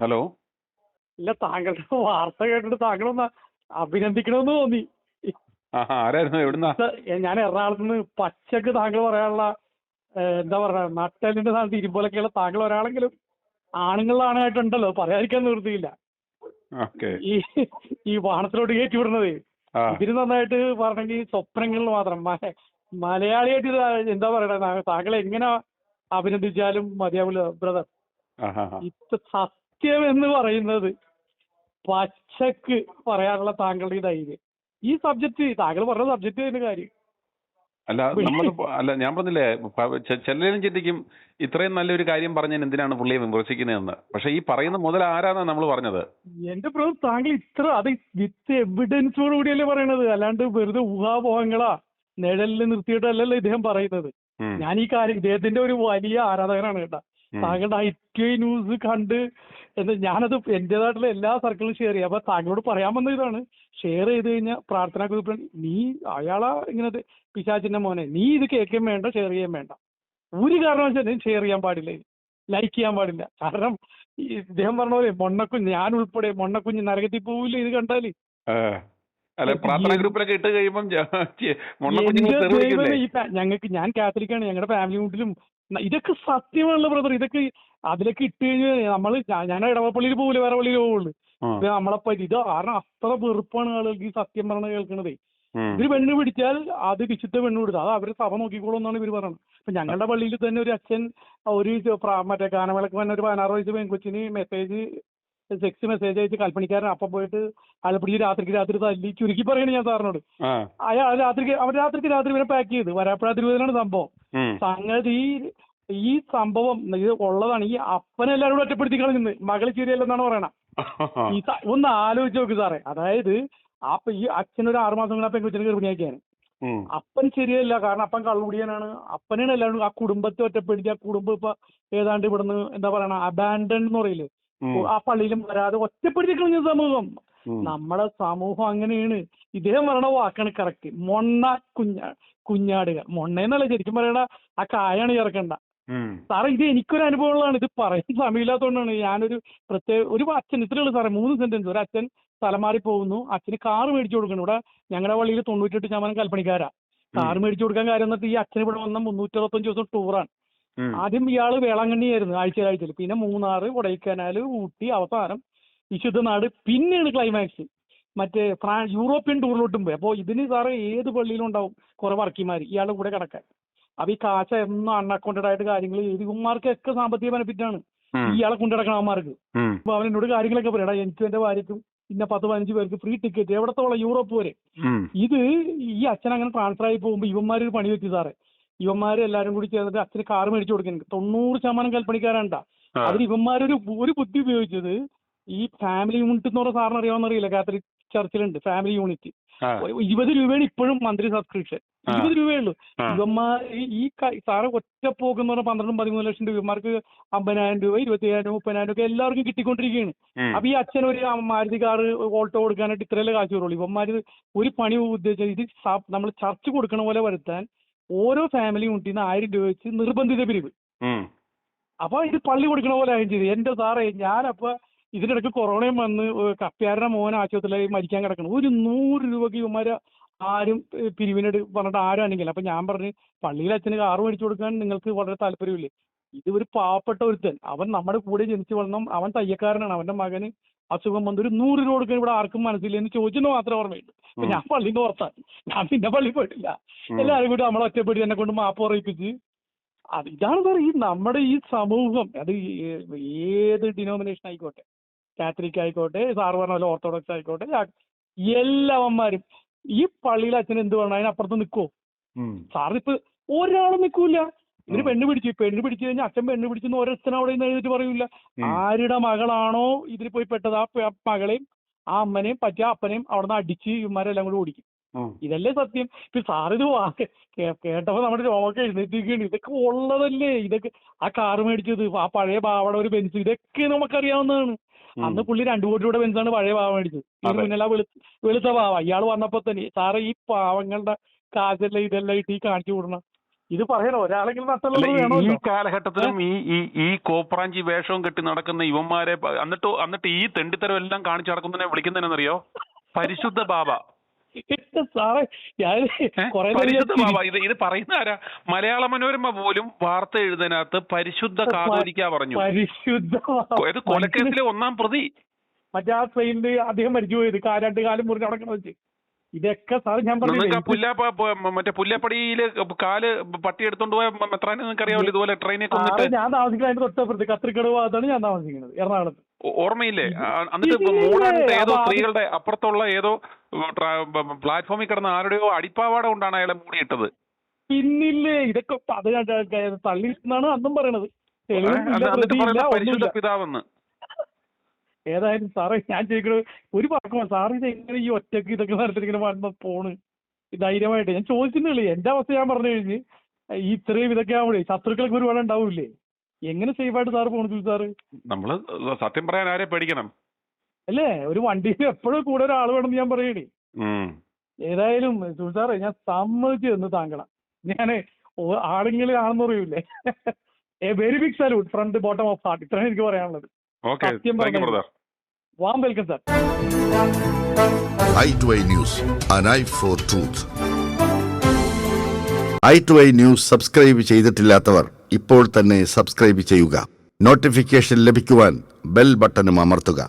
Hello. ഇല്ല, താങ്കളുടെ വാർത്ത കേട്ടിട്ട് താങ്കളൊന്ന് അഭിനന്ദിക്കണമെന്ന് തോന്നി. ആരായിരുന്നു, എവിടുന്നാ? ഞാൻ എറണാകുളത്ത് നിന്ന്. പച്ചക്ക് താങ്കൾ പറയാനുള്ള എന്താ പറയാ, നട്ടലിന്റെ സ്ഥാനത്ത് ഇരുമ്പോലൊക്കെയുള്ള താങ്കൾ ഒരാളെങ്കിലും ആണുങ്ങളാണായിട്ടുണ്ടല്ലോ, പറയാതിരിക്കാൻ നിവൃത്തിയില്ല. ഈ ഈ വാണത്തിലോട്ട് കയറ്റി വിടുന്നത് ഇതിന് നന്നായിട്ട് പറഞ്ഞെങ്കിൽ സ്വപ്നങ്ങളിൽ മാത്രം. മലയാളിയായിട്ട് ഇത് എന്താ പറയണ, താങ്കൾ എങ്ങനെ അഭിനന്ദിച്ചാലും മതിയാവില്ല ബ്രദർ. ഇപ്പൊ സത്യം എന്ന് പറയുന്നത് പച്ചക്ക് പറയാനുള്ള താങ്കളുടെ ഈ ധൈര്യം, ഈ സബ്ജക്ട് താങ്കൾ പറഞ്ഞ സബ്ജക്ട് അതിന്റെ കാര്യം അല്ല ഞാൻ പറഞ്ഞില്ലേ, ചെല്ലും ചിന്തിക്കും ഇത്രയും നല്ലൊരു കാര്യം പറഞ്ഞാൽ എന്തിനാണ് പുള്ളിയെ വിമർശിക്കുന്നതെന്ന്. പക്ഷെ ഈ പറയുന്ന മുതൽ ആരാന്നാ നമ്മൾ പറഞ്ഞത്? എന്റെ ബ്രദർ, താങ്കൾ അത് വിത്ത് എവിഡൻസോട് കൂടിയല്ലേ പറയണത്, അല്ലാണ്ട് വെറുതെ ഊഹാപോഹങ്ങളാ നിഴലിൽ നിർത്തിയിട്ടല്ലല്ലോ ഇദ്ദേഹം പറയുന്നത്. ഞാൻ ഈ കാര്യം ഇദ്ദേഹത്തിന്റെ ഒരു വലിയ ആരാധകനാണ് കേട്ടാ. താങ്കളുടെ ഐക്യ ന്യൂസ് കണ്ട് ഞാനത് എന്റേതായിട്ടുള്ള എല്ലാ സർക്കിളും ഷെയർ ചെയ്യും. അപ്പൊ താങ്കളോട് പറയാൻ വന്ന ഇതാണ്, ഷെയർ ചെയ്ത് കഴിഞ്ഞാൽ പ്രാർത്ഥനാ ഗ്രൂപ്പിൽ നീ അയാളാ ഇങ്ങനെ പിശാചിന്റെ മോനെ, നീ ഇത് കേൾക്കുകയും വേണ്ട, ഷെയർ ചെയ്യാൻ വേണ്ട, ഒരു കാരണവശാലും ഷെയർ ചെയ്യാൻ പാടില്ല, ലൈക്ക് ചെയ്യാൻ പാടില്ല. കാരണം ഇദ്ദേഹം പറഞ്ഞ പോലെ മൊണ്ണക്കുഞ്ഞ്, ഞാൻ ഉൾപ്പെടെ മൊണ്ണക്കുഞ്ഞ് നരകത്തിൽ പോവില്ല ഇത് കണ്ടാല്. പ്രാർത്ഥനാ ഗ്രൂപ്പിലൊക്കെ ഇട്ട് കഴിയുമ്പം ഞങ്ങൾക്ക്, ഞാൻ കാത്തലിക്കാണ്, ഞങ്ങളുടെ ഫാമിലി വീട്ടിലും ഇതൊക്കെ സത്യമാണല്ലോ ബ്രദർ. ഇതൊക്കെ അതിലൊക്കെ ഇട്ട് കഴിഞ്ഞാൽ ഞാൻ ഇടവപ്പള്ളിയിൽ പോകില്ല, വേറെ പള്ളിയിൽ പോവുള്ളൂ. നമ്മളെപ്പറ്റി ഇത് കാരണം അത്ര വെറുപ്പാണ് ആളുകൾക്ക് ഈ സത്യം പറഞ്ഞ കേൾക്കണതേ. ഇവര് പെണ്ണ് പിടിച്ചാൽ അത് വിശുദ്ധ പെണ്ണ് പിടിച്ചത്, അത് അവരെ സഭ നോക്കിക്കോളും എന്നാണ് ഇവര് പറയുന്നത്. ഇപ്പൊ ഞങ്ങളുടെ പള്ളിയിൽ തന്നെ ഒരു അച്ഛൻ ഒരു മറ്റേ ഗാനമേളക്ക് വന്ന ഒരു 16 വയസ്സ് പെൺകൊച്ചിന് സെക്സ് മെസ്സേജ് അയച്ച് കൽപ്പണിക്കാരൻ അപ്പം പോയിട്ട് ആലപ്പുഴ രാത്രി തല്ലി, ചുരുക്കി പറയണ ഞാൻ സാറിനോട്. അയാൾ രാത്രിക്ക് ഇവരെ പാക്ക് ചെയ്ത് വരാപ്പുഴ തിരുവതിലാണ് സംഭവം. സംഗതി ഈ സംഭവം ഇത് ഉള്ളതാണ്. ഈ അപ്പനെല്ലാവരും ഒറ്റപ്പെടുത്തി കളഞ്ഞു, മകള് ശരിയല്ലെന്നാണ് പറയണ. ഒന്ന് ആലോചിച്ച് നോക്ക് സാറേ. അതായത് ഈ അച്ഛനൊരു 6 മാസം കൊണ്ട് ആ പെൺകൊച്ചിനെ ഗർഭിണിയാക്കിയാണ്. അപ്പൻ ശരിയല്ല, കാരണം അപ്പൻ കള്ളുകുടിയനാണ്. അപ്പനാണ് എല്ലാവരും ആ കുടുംബത്തെ ഒറ്റപ്പെടുത്തി, ആ കുടുംബം ഇപ്പൊ ഏതാണ്ട് ഇവിടുന്ന് എന്താ പറയണ അബാൻഡൻ എന്ന് പറയില്ലേ, ആ പള്ളിയിലും വരാതെ ഒറ്റപ്പെടുത്തി കളഞ്ഞ സമൂഹം. നമ്മളെ സമൂഹം അങ്ങനെയാണ്. ഇദ്ദേഹം പറയണ വാക്കാണ് കറക്റ്റ്, കുഞ്ഞാടുക. മൊണ്ണയെന്നല്ല ശരിക്കും പറയണ, ആ കായാണ് ചേർക്കണ്ട സാറേ. ഇത് എനിക്കൊരു അനുഭവങ്ങളാണ്, ഇത് പറയാൻ സമയമില്ലാത്തതുകൊണ്ടാണ്. ഞാനൊരു ഒരു അച്ഛൻ ഇത്രയുള്ളൂ സാറേ, 3 സെന്റൻസ്. ഒരു അച്ഛൻ സ്ഥലമാറി പോകുന്നു, അച്ഛന് കാറ് മേടിച്ചു കൊടുക്കണം. ഇവിടെ ഞങ്ങളുടെ പള്ളിയിൽ 98% കൽപ്പണിക്കാരാ. കാറ് മേടിച്ചു കൊടുക്കാൻ കാര്യം എന്നിട്ട് ഈ അച്ഛന് ഇവിടെ വന്ന 365 ദിവസം ടൂറാണ്. ആദ്യം ഇയാള് വേളാങ്കണ്ണിയായിരുന്നു ആഴ്ചയിൽ, പിന്നെ മൂന്നാറ്, കൊടൈക്കനാല്, ഊട്ടി, അവസാനം വിശുദ്ധ നാട്, പിന്നെയാണ് ക്ലൈമാക്സ് മറ്റേ യൂറോപ്യൻ ടൂറിലോട്ടും പോയി. അപ്പോൾ ഇതിന് സാറേ ഏത് പള്ളിയിലും ഉണ്ടാവും കുറെ വർക്കിമാർ ഇയാളുടെ കൂടെ കിടക്കാൻ. അപ്പൊ ഈ കാശ എന്നും അൺഅക്കൗണ്ടഡ് ആയിട്ട് കാര്യങ്ങൾ ഇവന്മാർക്കൊക്കെ സാമ്പത്തിക ബെനിഫിറ്റാണ് ഇയാളെ കൊണ്ടുനടക്കണവന്മാർക്ക്. അപ്പൊ അവൻ എന്നോട് കാര്യങ്ങളൊക്കെ പറയടാ, എനിക്കും എന്റെ ഭാര്യക്കും പിന്നെ 10-15 പേർക്ക് ഫ്രീ ടിക്കറ്റ് എവിടത്തോളം യൂറോപ്പ് വരെ. ഇത് ഈ അച്ഛൻ അങ്ങനെ ട്രാൻസ്ഫർ ആയി പോകുമ്പോൾ ഇവന്മാരൊരു പണി വെച്ചു സാറേ. ഇവന്മാര് എല്ലാരും കൂടി ചേർന്നിട്ട് അച്ഛന് കാറ് മേടിച്ചു കൊടുക്കുന്നുണ്ട്. 90% കൽപ്പണിക്കാരാണ്ടാ. അതിന് ഇവന്മാരൊരു ബുദ്ധി ഉപയോഗിച്ചത്, ഈ ഫാമിലി യൂണിറ്റ് എന്ന് പറഞ്ഞ സാറിന് അറിയാവുന്നറിയില്ല, കാത്തലിക് ചർച്ചിലുണ്ട് ഫാമിലി യൂണിറ്റ്. 20 രൂപയാണ് ഇപ്പോഴും മന്ത്ലി സബ്സ്ക്രിപ്ഷൻ, 20 രൂപയുള്ളൂ. ഇവന്മാർ ഈ സാറ് ഒറ്റ പോക്കെന്ന് പറഞ്ഞാൽ 12-13 ലക്ഷം രൂപ ഇവന്മാർക്ക് 50,000 രൂപ, 25,000 30,000 ഒക്കെ എല്ലാവർക്കും കിട്ടിക്കൊണ്ടിരിക്കുകയാണ്. അപ്പൊ ഈ അച്ഛൻ ഒരു മാരുതി കാറ് ഓൾട്ടോ കൊടുക്കാനായിട്ട് ഇത്രയല്ലേ കാശ് വരുള്ളൂ. ഇവന്മാര് ഒരു പണി ഉദ്ദേശിച്ചത് ഇത് നമ്മൾ ചർച്ച് കൊടുക്കണ പോലെ വരുത്താൻ ഓരോ ഫാമിലി യൂണിറ്റിൽ നിന്ന് 1000 രൂപ വെച്ച് നിർബന്ധിത പിരിവ്. അപ്പൊ ഇത് പള്ളി കൊടുക്കണ പോലെ ആയും ചെയ്തു. എന്റെ സാറേ, ഞാനപ്പോ ഇതിനിടയ്ക്ക് കൊറോണയും വന്ന് കപ്പ്യാരുടെ മോൻ ആശുപത്രിയിലായി മരിക്കാൻ കിടക്കണം. ഒരു 100 രൂപയ്ക്ക് ഇവന്മാര് ആരും പിരിവിനെട് പറഞ്ഞിട്ട് ആരും ആണെങ്കിലും. അപ്പൊ ഞാൻ പറഞ്ഞു, പള്ളിയിൽ അച്ഛന് കാറ് മേടിച്ചു കൊടുക്കാൻ നിങ്ങൾക്ക് വളരെ താല്പര്യമില്ലേ? ഇത് ഒരു പാവപ്പെട്ട ഒരുത്തൻ, അവൻ നമ്മുടെ കൂടെ ജനിച്ചു വളർന്ന, അവൻ തയ്യക്കാരനാണ്, അവന്റെ മകന് അസുഖം വന്ന് ഒരു 100 രൂപ കൊടുക്കാൻ ഇവിടെ ആർക്കും മനസ്സില്ല എന്ന് ചോദിച്ചെന്ന് മാത്രമേ ഓർമ്മയുള്ളൂ. അപ്പൊ ഞാൻ പള്ളിന്ന് ഓർത്താൻ, ഞാൻ പിന്നെ പള്ളി പോയിട്ടില്ല. എല്ലാവരും കൂടി നമ്മളെ ഒറ്റപ്പെട്ട് എന്നെ കൊണ്ട് മാപ്പ് പറയിപ്പിച്ച്. ഇതാണ് സാർ ഈ നമ്മുടെ ഈ സമൂഹം. അത് ഏത് ഡിനോമിനേഷൻ ആയിക്കോട്ടെ, കാത്തലിക് ആയിക്കോട്ടെ, സാറ് പറഞ്ഞ പോലെ ഓർത്തഡോക്സ് ആയിക്കോട്ടെ, എല്ലാവന്മാരും ഈ പള്ളിയിൽ അച്ഛൻ എന്ത് വേണം അതിനപ്പുറത്ത് നിൽക്കുവോ? സാറിനിപ്പോ ഒരാളും നിൽക്കൂല. ഇവര് പെണ്ണ് പിടിച്ചു കഴിഞ്ഞാൽ അച്ഛൻ പെണ്ണ് പിടിച്ചെന്ന് ഒരച്ഛൻ അവിടെ നിന്ന് എഴുതിട്ട് പറയൂല. ആരുടെ മകളാണോ ഇതിൽ പോയി പെട്ടത് ആ മകളെയും ആ അമ്മനെയും പറ്റിയ അപ്പനെയും അവിടെ നിന്ന് അടിച്ച് ഇവന്മാരെല്ലാം കൂടി ഓടിക്കും. ഇതല്ലേ സത്യം. ഇപ്പൊ സാറിത് കേട്ടപ്പോ നമ്മുടെ രോമൊക്കെ എഴുന്നേറ്റിരിക്കുകയാണ്. ഇതൊക്കെ ഉള്ളതല്ലേ? ഇതൊക്കെ ആ കാറ് മേടിച്ചത്, ആ പഴയ ബാവയുടെ ഒരു ബെൻസ്, ഇതൊക്കെ നമുക്കറിയാവുന്നതാണ്. അന്ന് പുള്ളി 2 കോടി രൂപയുടെ ബെൻസാണ് പഴയ ബാവ മേടിച്ചത്. ഇതിന് മുന്നല്ല വെളുത്ത ബാവ. ഇയാൾ വന്നപ്പോ തന്നെ സാറേ ഈ പാവങ്ങളുടെ കാശെല്ലാം ഇതെല്ലാം ഇട്ട് ഈ കാണിച്ചു വിടണം. ഇത് പറയണോ ഒരാളെങ്കിലും അല്ല, നട്ടുള്ളത് ഈ വേണമല്ലോ. കാലഘട്ടത്തിലും ഈ കോപ്രാഞ്ചി വേഷവും കെട്ടി നടക്കുന്ന ഇവന്മാരെ എന്നിട്ട് ഈ തെണ്ടിത്തരം എല്ലാം കാണിച്ചു നടക്കുന്നതിനെ വിളിക്കുന്നതിനെന്നറിയോ? പരിശുദ്ധ ബാബ. സാറേ ഞാൻ കുറെ പരിശുദ്ധ ബാബ. ഇത് പറയുന്ന ആരാ? മലയാള മനോരമ പോലും വാർത്ത എഴുതാനകത്ത് പരിശുദ്ധ കാതോലിക്ക പറഞ്ഞു. പരിശുദ്ധ ഇത് കൊലക്കേസിലെ 1-ാം പ്രതി. മറ്റേ ആ ട്രെയിനിൽ അദ്ദേഹം മരിച്ചുപോയത് രണ്ട് കാലം മുറിഞ്ഞ് നടക്കണം വെച്ച്. ഇതൊക്കെ സാർ ഞാൻ മറ്റേ പുല്ലപ്പടിയില് കാല് പട്ടി എടുത്തോണ്ട് പോയ മെത്രാനെ നിങ്ങൾക്ക് അറിയാമല്ലോ, ഇതുപോലെ ട്രെയിനെ കൊന്നിട്ട്. ഞാൻ താമസിക്കുന്നത് അതിന്റെ തൊട്ടപ്പുറത്ത് കത്രിക്കടവ് ഭാഗത്താണ് ഞാൻ താമസിക്കുന്നത്, എറണാകുളത്ത്. ഓർമ്മയില്ലേ? എന്നിട്ട് മൂടാനിട്ട് ഏതോ സ്ത്രീകളുടെ അപ്പുറത്തുള്ള ഏതോ പ്ലാറ്റ്ഫോമിൽ കിടന്ന ആരുടെയോ അടിപ്പാവാട കൊണ്ടാണ് അയാളെ മൂടിയിട്ടത്. പിന്നില്ലേ ഇതൊക്കെ അത് തള്ളിയിട്ടെന്നാണ് അന്നും പറയണത്. പരിശുദ്ധ പിതാവെന്ന്. ഏതായാലും സാറേ ഞാൻ ചോദിക്കുന്നത് ഒരു പറക്കുമോ സാർ ഇത് എങ്ങനെ ഈ ഒറ്റക്ക് ഇതൊക്കെ നടത്തിട്ട് ഇങ്ങനെ വന്ന പോണ് ധൈര്യമായിട്ട്? ഞാൻ ചോദിച്ചിട്ടുള്ളൂ എന്റെ അവസ്ഥ ഞാൻ പറഞ്ഞു കഴിഞ്ഞ് ഈ ഇത്രയും ഇതൊക്കെ ആവുമ്പോഴേ ശത്രുക്കൾക്ക് ഒരുപാട് ഉണ്ടാവൂലേ, എങ്ങനെ സേഫായിട്ട് സാറ് പോണു സാറ്? നമ്മള് സത്യം പറയാൻ ആരെ പേടിക്കണം അല്ലേ? ഒരു വണ്ടിയിൽ എപ്പോഴും കൂടെ ഒരാൾ വേണമെന്ന് ഞാൻ പറയണേ. ഏതായാലും സാറേ ഞാൻ സമ്മതിച്ചു തന്നു താങ്കളെ. ഞാൻ ആണെന്ന് പറയൂലേ. A very big salute from the bottom of heart. ഇത്രയും എനിക്ക് പറയാനുള്ളത്. Warm welcome sir. i2i News, an eye for truth. i2i News subscribe ചെയ്തിട്ടില്ലാത്തവർ ഇപ്പോൾ തന്നെ സബ്സ്ക്രൈബ് ചെയ്യുക. നോട്ടിഫിക്കേഷൻ ലഭിക്കുവാൻ ബെൽ ബട്ടണും അമർത്തുക.